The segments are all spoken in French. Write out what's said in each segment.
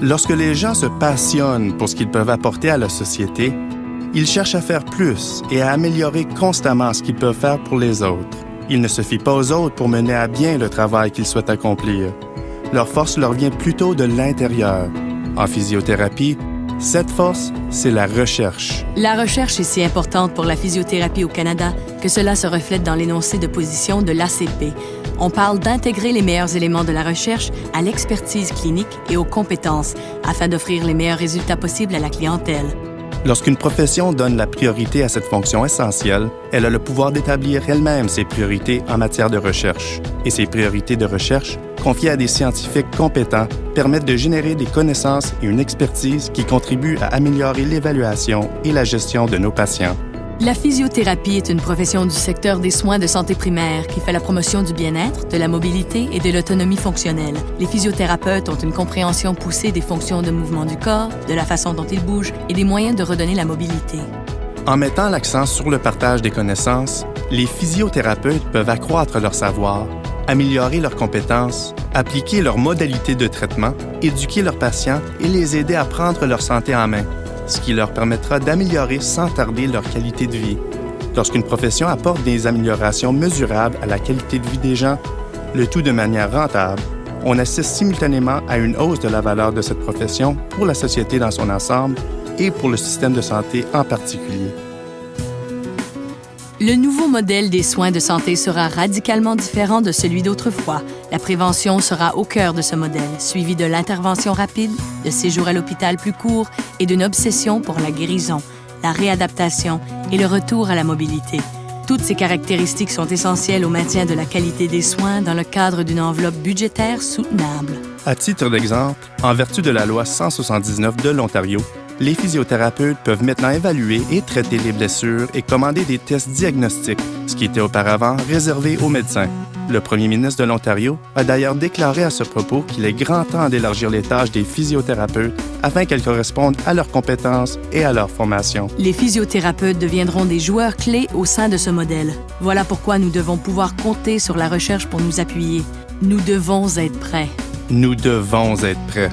Lorsque les gens se passionnent pour ce qu'ils peuvent apporter à la société, ils cherchent à faire plus et à améliorer constamment ce qu'ils peuvent faire pour les autres. Ils ne se fient pas aux autres pour mener à bien le travail qu'ils souhaitent accomplir. Leur force leur vient plutôt de l'intérieur. En physiothérapie, cette force, c'est la recherche. La recherche est si importante pour la physiothérapie au Canada que cela se reflète dans l'énoncé de position de l'ACP. On parle d'intégrer les meilleurs éléments de la recherche à l'expertise clinique et aux compétences afin d'offrir les meilleurs résultats possibles à la clientèle. Lorsqu'une profession donne la priorité à cette fonction essentielle, elle a le pouvoir d'établir elle-même ses priorités en matière de recherche. Et ces priorités de recherche, confiées à des scientifiques compétents, permettent de générer des connaissances et une expertise qui contribuent à améliorer l'évaluation et la gestion de nos patients. La physiothérapie est une profession du secteur des soins de santé primaire qui fait la promotion du bien-être, de la mobilité et de l'autonomie fonctionnelle. Les physiothérapeutes ont une compréhension poussée des fonctions de mouvement du corps, de la façon dont ils bougent et des moyens de redonner la mobilité. En mettant l'accent sur le partage des connaissances, les physiothérapeutes peuvent accroître leur savoir, améliorer leurs compétences, appliquer leurs modalités de traitement, éduquer leurs patients et les aider à prendre leur santé en main, ce qui leur permettra d'améliorer sans tarder leur qualité de vie. Lorsqu'une profession apporte des améliorations mesurables à la qualité de vie des gens, le tout de manière rentable, on assiste simultanément à une hausse de la valeur de cette profession pour la société dans son ensemble et pour le système de santé en particulier. Le nouveau modèle des soins de santé sera radicalement différent de celui d'autrefois. La prévention sera au cœur de ce modèle, suivi de l'intervention rapide, de séjours à l'hôpital plus courts et d'une obsession pour la guérison, la réadaptation et le retour à la mobilité. Toutes ces caractéristiques sont essentielles au maintien de la qualité des soins dans le cadre d'une enveloppe budgétaire soutenable. À titre d'exemple, en vertu de la loi 179 de l'Ontario, les physiothérapeutes peuvent maintenant évaluer et traiter les blessures et commander des tests diagnostiques, ce qui était auparavant réservé aux médecins. Le premier ministre de l'Ontario a d'ailleurs déclaré à ce propos qu'il est grand temps d'élargir les tâches des physiothérapeutes afin qu'elles correspondent à leurs compétences et à leur formation. Les physiothérapeutes deviendront des joueurs clés au sein de ce modèle. Voilà pourquoi nous devons pouvoir compter sur la recherche pour nous appuyer. Nous devons être prêts. Nous devons être prêts.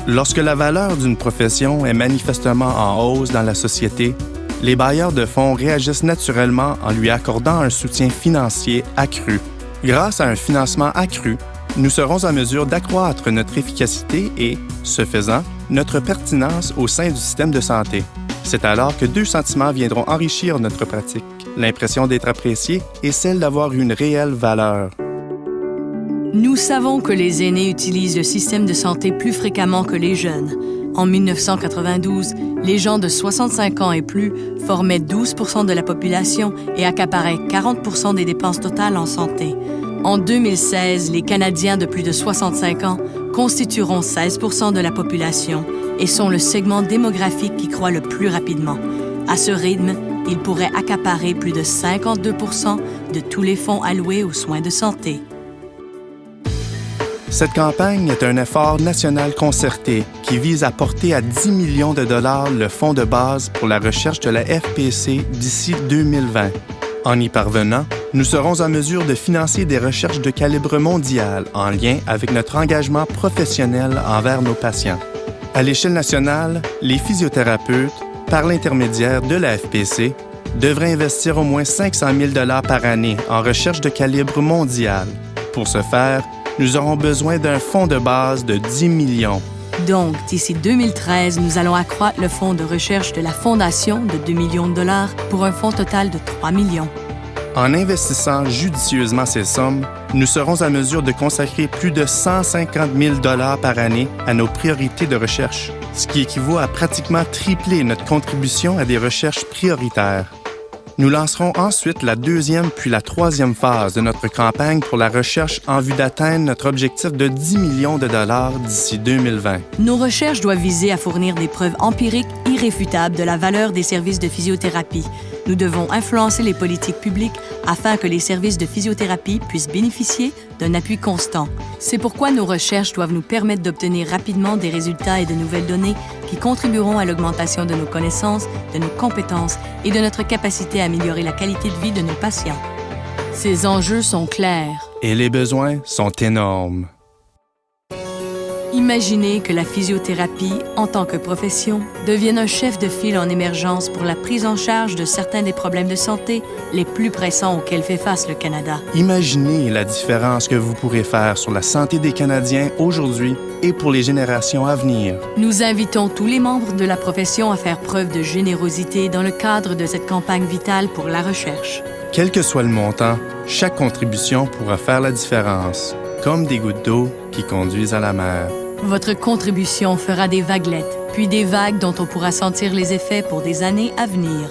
Lorsque la valeur d'une profession est manifestement en hausse dans la société, les bailleurs de fonds réagissent naturellement en lui accordant un soutien financier accru. Grâce à un financement accru, nous serons en mesure d'accroître notre efficacité et, ce faisant, notre pertinence au sein du système de santé. C'est alors que deux sentiments viendront enrichir notre pratique, l'impression d'être apprécié et celle d'avoir une réelle valeur. Nous savons que les aînés utilisent le système de santé plus fréquemment que les jeunes. En 1992, les gens de 65 ans et plus formaient 12 % de la population et accaparaient 40 % des dépenses totales en santé. En 2016, les Canadiens de plus de 65 ans constitueront 16 % de la population et sont le segment démographique qui croît le plus rapidement. À ce rythme, ils pourraient accaparer plus de 52 % de tous les fonds alloués aux soins de santé. Cette campagne est un effort national concerté qui vise à porter à 10 millions de dollars le fonds de base pour la recherche de la FPC d'ici 2020. En y parvenant, nous serons en mesure de financer des recherches de calibre mondial en lien avec notre engagement professionnel envers nos patients. À l'échelle nationale, les physiothérapeutes, par l'intermédiaire de la FPC, devraient investir au moins 500 000 $ par année en recherche de calibre mondial. Pour ce faire, nous aurons besoin d'un fonds de base de 10 millions. Donc, d'ici 2013, nous allons accroître le fonds de recherche de la Fondation de 2 millions de dollars pour un fonds total de 3 millions. En investissant judicieusement ces sommes, nous serons en mesure de consacrer plus de 150 000 $ par année à nos priorités de recherche, ce qui équivaut à pratiquement tripler notre contribution à des recherches prioritaires. Nous lancerons ensuite la deuxième puis la troisième phase de notre campagne pour la recherche en vue d'atteindre notre objectif de 10 millions de dollars d'ici 2020. Nos recherches doivent viser à fournir des preuves empiriques irréfutables de la valeur des services de physiothérapie. Nous devons influencer les politiques publiques afin que les services de physiothérapie puissent bénéficier d'un appui constant. C'est pourquoi nos recherches doivent nous permettre d'obtenir rapidement des résultats et de nouvelles données qui contribueront à l'augmentation de nos connaissances, de nos compétences et de notre capacité à améliorer la qualité de vie de nos patients. Ces enjeux sont clairs. Et les besoins sont énormes. Imaginez que la physiothérapie, en tant que profession, devienne un chef de file en émergence pour la prise en charge de certains des problèmes de santé les plus pressants auxquels fait face le Canada. Imaginez la différence que vous pourrez faire sur la santé des Canadiens aujourd'hui et pour les générations à venir. Nous invitons tous les membres de la profession à faire preuve de générosité dans le cadre de cette campagne vitale pour la recherche. Quel que soit le montant, chaque contribution pourra faire la différence, comme des gouttes d'eau qui conduisent à la mer. Votre contribution fera des vaguelettes, puis des vagues dont on pourra sentir les effets pour des années à venir.